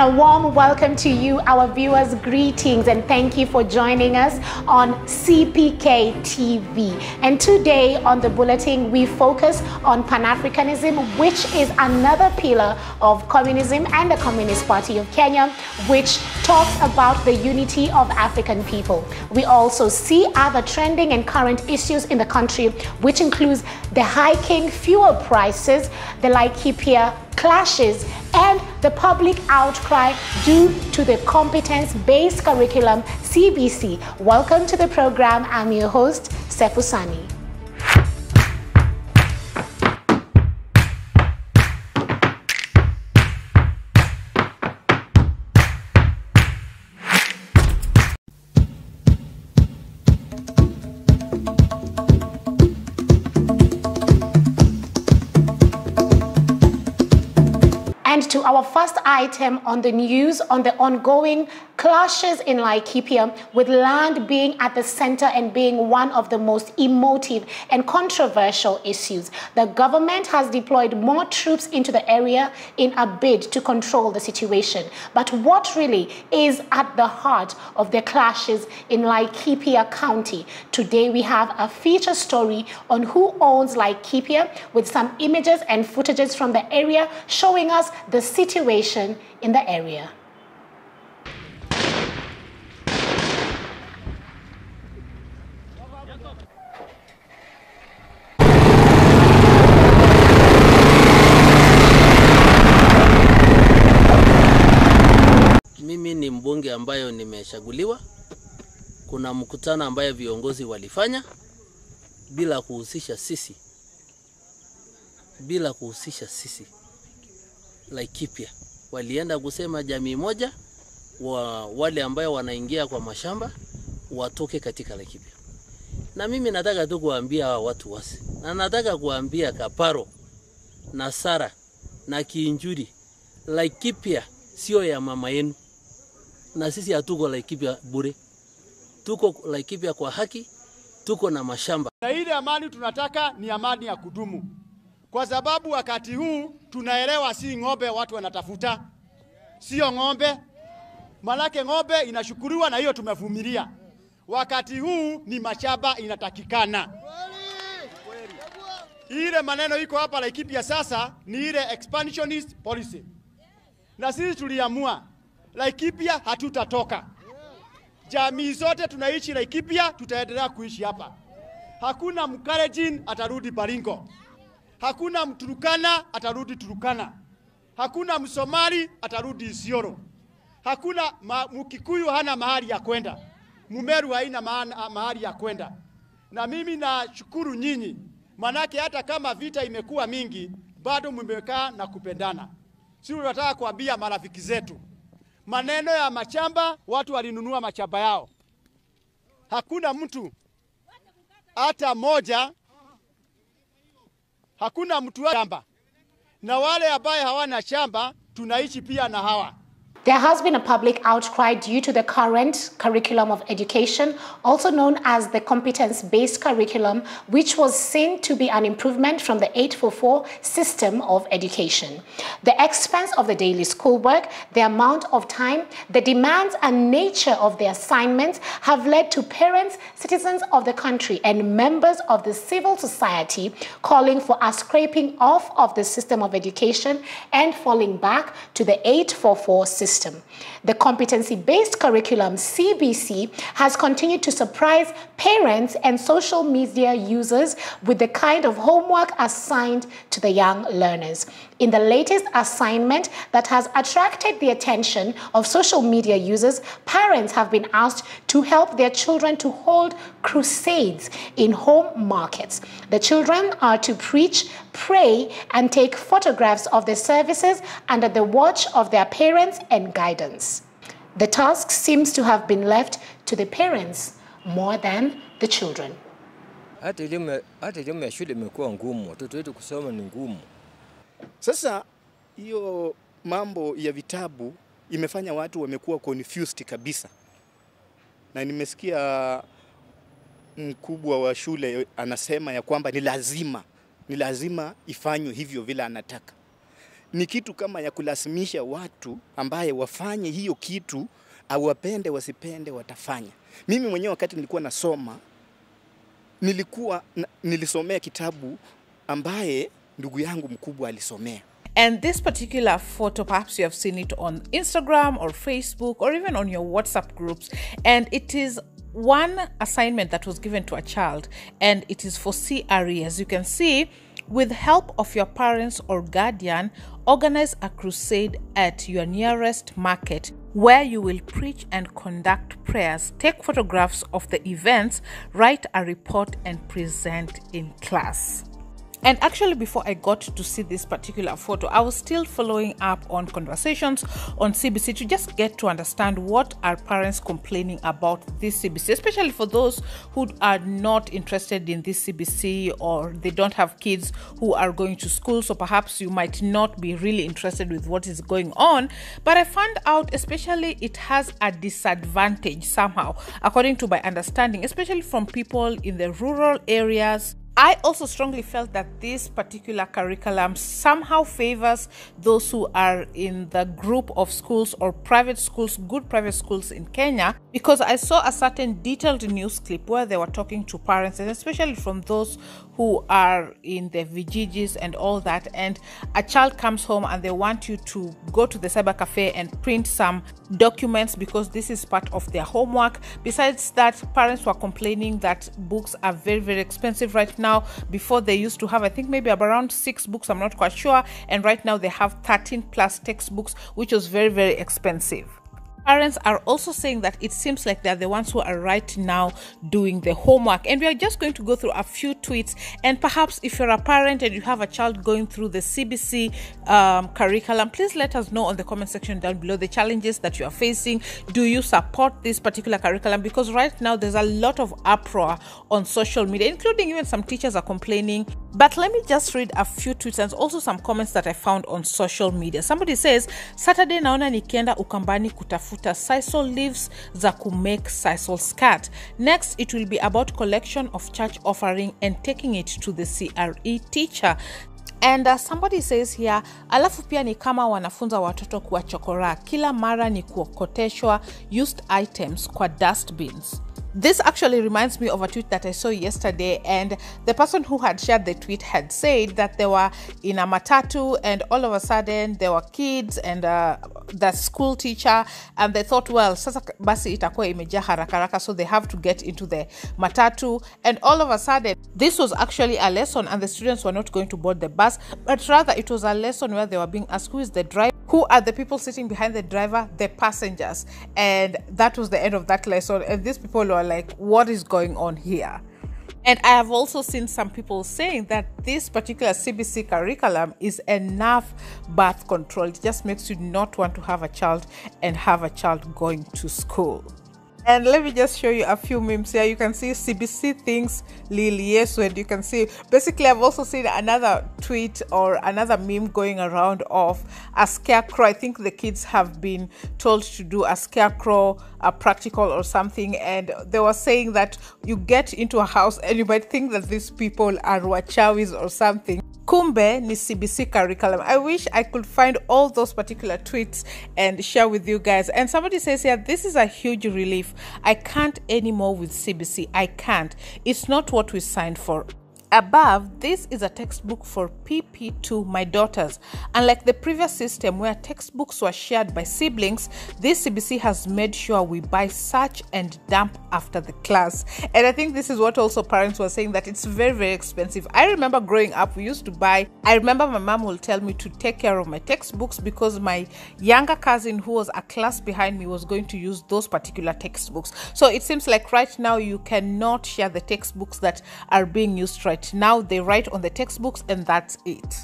a warm welcome to you, our viewers. Greetings and thank you for joining us on CPK TV. And today on the bulletin, we focus on Pan-Africanism, which is another pillar of communism and the Communist Party of Kenya, which talks about the unity of African people. We also see other trending and current issues in the country, which includes the hiking fuel prices, the Laikipia clashes, and the public outcry due to the competence-based curriculum, CBC. Welcome to the program. I'm your host, Sefu Sani. And to our first item on the news on the ongoing clashes in Laikipia, with land being at the center and being one of the most emotive and controversial issues. The government has deployed more troops into the area in a bid to control the situation. But what really is at the heart of the clashes in Laikipia County? Today we have a feature story on who owns Laikipia, with some images and footages from the area showing us the situation in the area. Mimi ni mbunge ambayo nimeshaguliwa. Kuna mkutano ambayo viongozi walifanya bila kuhusisha sisi. Laikipia walienda kusema jamii moja wale ambayo wanaingia kwa mashamba watoke katika Laikipia. Na mimi nataka tu kuambia watu wasi. Na nataka kuambia Kaparo na Sara na Kiinjuri, Laikipia sio ya mama yenu. Na sisi hatuko Laikipia bure. Tuko Laikipia kwa haki, tuko na mashamba. Na ile amani tunataka ni amani ya kudumu. Kwa sababu wakati huu tunaelewa si ng'ombe watu wanatafuta. Sio ng'ombe. Malaki ng'ombe inashukuriwa na hiyo tumevumilia. Wakati huu ni mashamba inatakikana. Ile maneno iko hapa Laikipia sasa ni ile expansionist policy. Na sisi tuliamua Laikipia hatutatoka. Jamii zote tunaishi Laikipia, tutaendelea kuishi hapa. Hakuna Mkalenjin atarudi Baringo. Hakuna Mturukana atarudi Turukana. Hakuna Msomali atarudi Isiolo. Hakuna Mkikuyu hana mahali ya kwenda. Mumeru haina mahali ya kwenda. Na mimi nashukuru nyinyi, manake hata kama vita imekuwa mingi, bado mmekaa na kupendana. Sisi tunataka kuambia marafiki zetu, maneno ya machamba, watu walinunua machamba yao. Hakuna mtu hata moja, hakuna mtu wa shamba. Na wale ambaye hawana shamba, tunaishi pia na hawa. There has been a public outcry due to the current curriculum of education, also known as the competence-based curriculum, which was seen to be an improvement from the 844 system of education. The expense of the daily schoolwork, the amount of time, the demands and nature of the assignments have led to parents, citizens of the country, and members of the civil society calling for a scraping off of the system of education and falling back to the 844 system. The competency-based curriculum, CBC, has continued to surprise parents and social media users with the kind of homework assigned to the young learners. In the latest assignment that has attracted the attention of social media users, parents have been asked to help their children to hold crusades in home markets. The children are to preach, pray, and take photographs of the services under the watch of their parents and guidance. The task seems to have been left to the parents more than the children. Hata elimu ya shule imekuwa ngumu, watoto wetu kusoma ni ngumu. Sasa hiyo mambo ya vitabu imefanya watu wamekuwa confused kabisa. Na nimesikia mkubwa wa shule anasema ya kwamba ni lazima ifanywe hivyo vile anataka. ni kitu kama ya kulazimisha watu ambaye wafanye hiyo kitu, awapende wasipende watafanya. Mimi mwenyewe wakati nilikuwa nasoma, nilisomea kitabu ambaye ndugu yangu mkubwa alisomea. And this particular photo, perhaps you have seen it on Instagram or Facebook or even on your WhatsApp groups. And it is one assignment that was given to a child, and it is for CRE. As you can see, with help of your parents or guardian, organize a crusade at your nearest market where you will preach and conduct prayers, take photographs of the events, write a report, and present in class. And actually, before I got to see this particular photo, I was still following up on conversations on CBC to just get to understand what are parents complaining about this CBC, especially for those who are not interested in this CBC or they don't have kids who are going to school. So perhaps you might not be really interested with what is going on. But I found out, especially, it has a disadvantage somehow, according to my understanding, especially from people in the rural areas. I also strongly felt that this particular curriculum somehow favors those who are in the group of schools or private schools, good private schools in Kenya, because I saw a certain detailed news clip where they were talking to parents, and especially from those who are in the Vijijis and all that, and a child comes home and they want you to go to the cyber cafe and print some documents because this is part of their homework. Besides that, parents were complaining that books are very, very expensive right now. Before they used to have, I think, maybe around 6 books, I'm not quite sure, and right now they have 13 plus textbooks, which was very, very expensive. Parents are also saying that it seems like they're the ones who are right now doing the homework. And we are just going to go through a few tweets. And perhaps if you're a parent and you have a child going through the CBC curriculum, please let us know on the comment section down below the challenges that you are facing. Do you support this particular curriculum? Because right now there's a lot of uproar on social media, including even some teachers are complaining. But let me just read a few tweets and also some comments that I found on social media. Somebody says, Saturday naona nikienda Ukambani kutafuta sisal leaves za kumake sisal skirt. Next, it will be about collection of church offering and taking it to the CRE teacher. And somebody says here, alafu pia ni kama wanafunza watoto kuwa chokora. Kila mara ni kuokoteshwa used items kwa dustbins. This actually reminds me of a tweet that I saw yesterday, and the person who had shared the tweet had said that they were in a matatu and all of a sudden there were kids and the school teacher, and they thought, well, sasa basi itakuwa imejaa haraka haraka, so they have to get into the matatu, and all of a sudden this was actually a lesson and the students were not going to board the bus, but rather it was a lesson where they were being asked who is the driver, who are the people sitting behind the driver, the passengers, and that was the end of that lesson. And these people were like, what is going on here? And I have also seen some people saying that this particular CBC curriculum is enough birth control. It just makes you not want to have a child and have a child going to school. And let me just show you a few memes here. You can see CBC thinks Lil Yesu, and you can see, basically I've also seen another tweet or another meme going around of a scarecrow. I think the kids have been told to do a scarecrow, a practical or something, and they were saying that you get into a house and you might think that these people are wachawis or something. Kumbe ni CBC curriculum. I wish I could find all those particular tweets and share with you guys. And somebody says here, this is a huge relief. I can't anymore with CBC. I can't. It's not what we signed for. Above, this is a textbook for PP2, my daughters. Unlike the previous system where textbooks were shared by siblings, this CBC has made sure we buy search and dump after the class. And I think this is what also parents were saying, that it's very, very expensive. I remember growing up, we used to buy, I remember my mom will tell me to take care of my textbooks because my younger cousin who was a class behind me was going to use those particular textbooks. So it seems like right now you cannot share the textbooks that are being used right now. They write on the textbooks and that's it.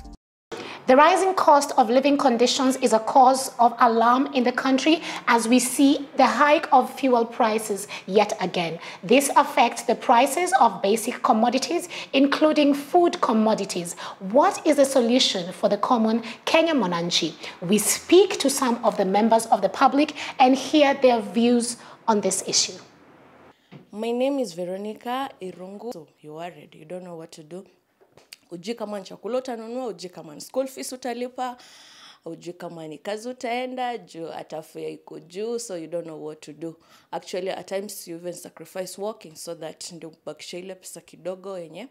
The rising cost of living conditions is a cause of alarm in the country as we see the hike of fuel prices yet again. This affects the prices of basic commodities, including food commodities. What is the solution for the common Kenyan mwananchi? We speak to some of the members of the public and hear their views on this issue. My name is Veronica Irungu. So you're worried, you don't know what to do. Ujui kama ni chakula utanunua, ujui kama ni school fees utalipa, ujui kama ni kazi utaenda, juu atafia iko juu, so you don't know what to do. Actually, at times you even sacrifice walking so that ndio ubakisha ile pesa kidogo yenye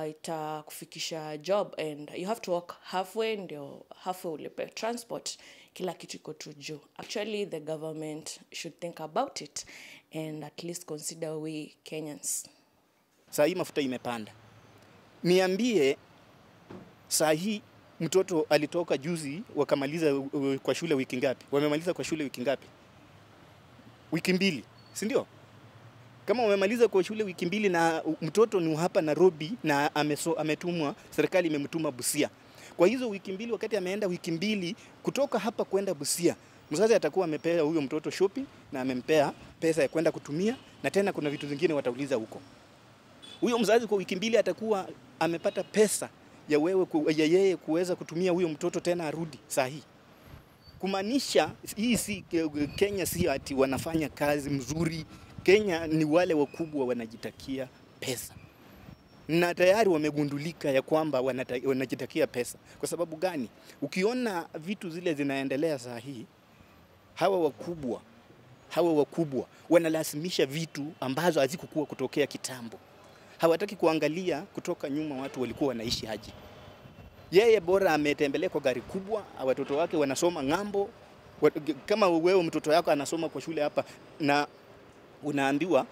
itakufikisha job, and you have to walk halfway, ndio halfway ulipe transport. Kila kitu iko tu juu. Actually, the government should think about it and at least consider we Kenyans. Saa hii mafuta imepanda. Niambie, saa hii mtoto alitoka juzi wakamaliza kwa shule wiki ngapi? Wamemaliza kwa shule wiki ngapi? Wiki 2, si ndio? Kama wamemaliza kwa shule wiki 2 na mtoto ni hapa Nairobi na ametumwa, serikali imemtuma Busia. Kwa hizo wiki 2, wakati ameenda wiki 2 kutoka hapa kwenda Busia, mzazi atakuwa amepea huyo mtoto shopping na amempea pesa ya kwenda kutumia, na tena kuna vitu vingine watauliza huko. Huyo mzazi kwa wiki 2 atakuwa amepata pesa ya yeye kuweza kutumia huyo mtoto tena arudi saa hii. Kumaanisha hii si Kenya, si ati wanafanya kazi mzuri. Kenya ni wale wakubwa wanajitakia pesa. Na tayari wamegundulika ya kwamba wanajitakia pesa. Kwa sababu gani? Ukiona vitu zile zinaendelea saa hii, hawa wakubwa wanalazimisha vitu ambazo hazikuwa kutokea kitambo. Hawataki kuangalia kutoka nyuma watu walikuwa wanaishi aje. Yeye bora ametembelea kwa gari kubwa, watoto wake wanasoma ng'ambo. Kama wewe mtoto yako anasoma kwa shule hapa na unaambiwa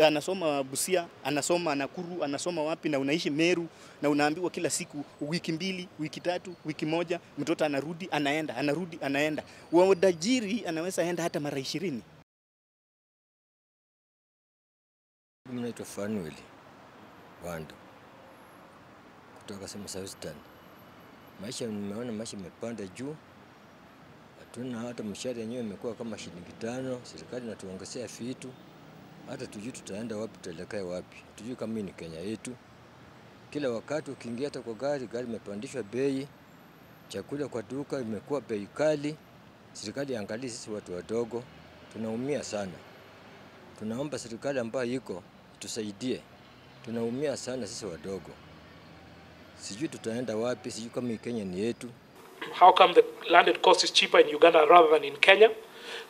anasoma Busia, anasoma Nakuru, anasoma wapi, na unaishi Meru, na unaambiwa kila siku wiki 2, wiki 3, wiki 1 mtoto anarudi anaenda, anarudi anaenda. Wadajiri anaweza enda hata mara 20. Mimi naitwa Fanuel Wando kutoka Southern. Maisha nimeona maisha imepanda juu. Hatuna hata mshahara yenyewe imekuwa kama shilingi 5, serikali inatuongezea vitu. Hata tujui tutaenda wapi, tutaelekea wapi. Tujui kama ni Kenya yetu. Kila wakati ukiingia hata kwa gari imepandishwa bei. Chakula kwa duka imekuwa bei kali. Serikali iangalie sisi watu wadogo, tunaumia sana. Tunaomba serikali ambayo iko tusaidie. Tunaumia sana sisi wadogo. Sijui tutaenda wapi, sijui kama Kenya ni yetu. How come the landed cost is cheaper in Uganda rather than in Kenya?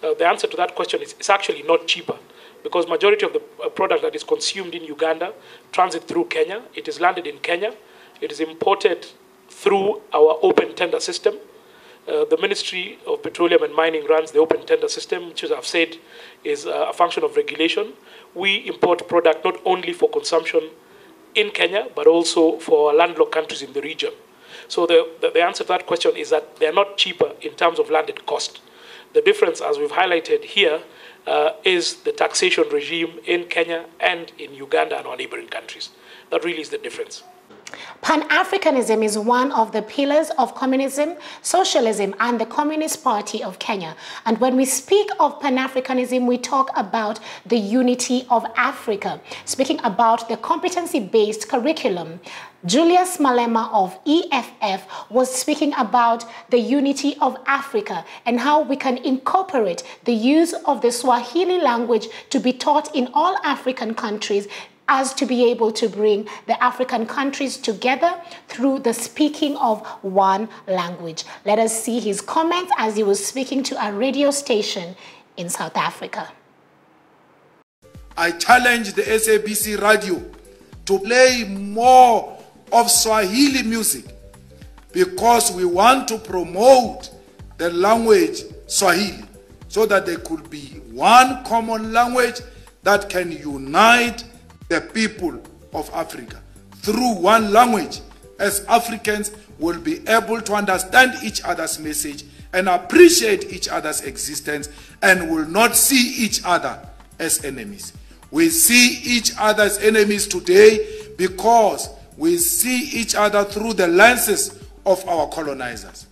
The answer to that question is it's actually not cheaper, because majority of the product that is consumed in Uganda transit through Kenya. It is landed in Kenya. It is imported through our open tender system. The Ministry of Petroleum and Mining runs the open tender system, which, as I've said, is a function of regulation. We import product not only for consumption in Kenya, but also for landlocked countries in the region. So the answer to that question is that they are not cheaper in terms of landed cost. The difference, as we've highlighted here, is the taxation regime in Kenya and in Uganda and our neighboring countries. That really is the difference. Pan-Africanism is one of the pillars of communism, socialism, and the Communist Party of Kenya. And when we speak of Pan-Africanism, we talk about the unity of Africa. Speaking about the competency-based curriculum, Julius Malema of EFF was speaking about the unity of Africa and how we can incorporate the use of the Swahili language to be taught in all African countries, as to be able to bring the African countries together through the speaking of one language. Let us see his comments as he was speaking to a radio station in South Africa. I challenge the SABC radio to play more of Swahili music, because we want to promote the language Swahili so that there could be one common language that can unite the people of Africa. Through one language, as Africans will be able to understand each other's message and appreciate each other's existence, and will not see each other as enemies. We see each other as enemies today because we see each other through the lenses of our colonizers.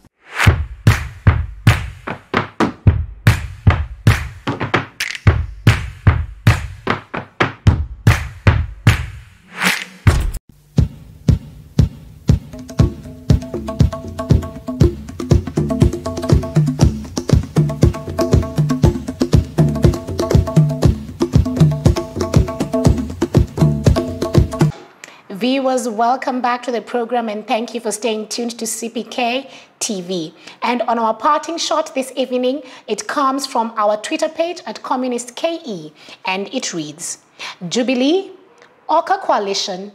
viewers, welcome back to the program and thank you for staying tuned to CPK TV. And on our parting shot this evening, it comes from our Twitter page at Communist KE, and it reads, Jubilee, Oka Coalition,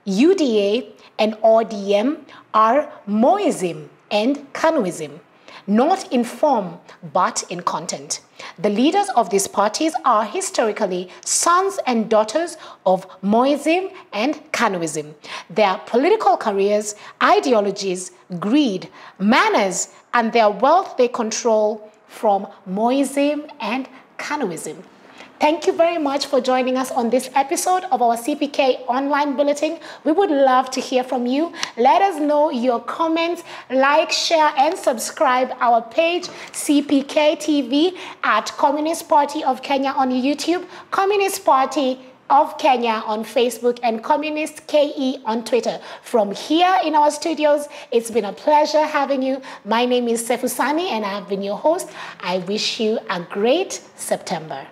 UDA, and ODM are Moism and Kanuism, not in form but in content. The leaders of these parties are historically sons and daughters of Moism and Kanuism. Their political careers, ideologies, greed, manners, and their wealth they control from Moism and Kanuism. Thank you very much for joining us on this episode of our CPK Online Bulletin. We would love to hear from you. Let us know your comments, like, share, and subscribe our page, CPK TV, at Communist Party of Kenya on YouTube, Communist Party of Kenya on Facebook, and Communist KE on Twitter. From here in our studios, it's been a pleasure having you. My name is Sefusani, and I have been your host. I wish you a great September.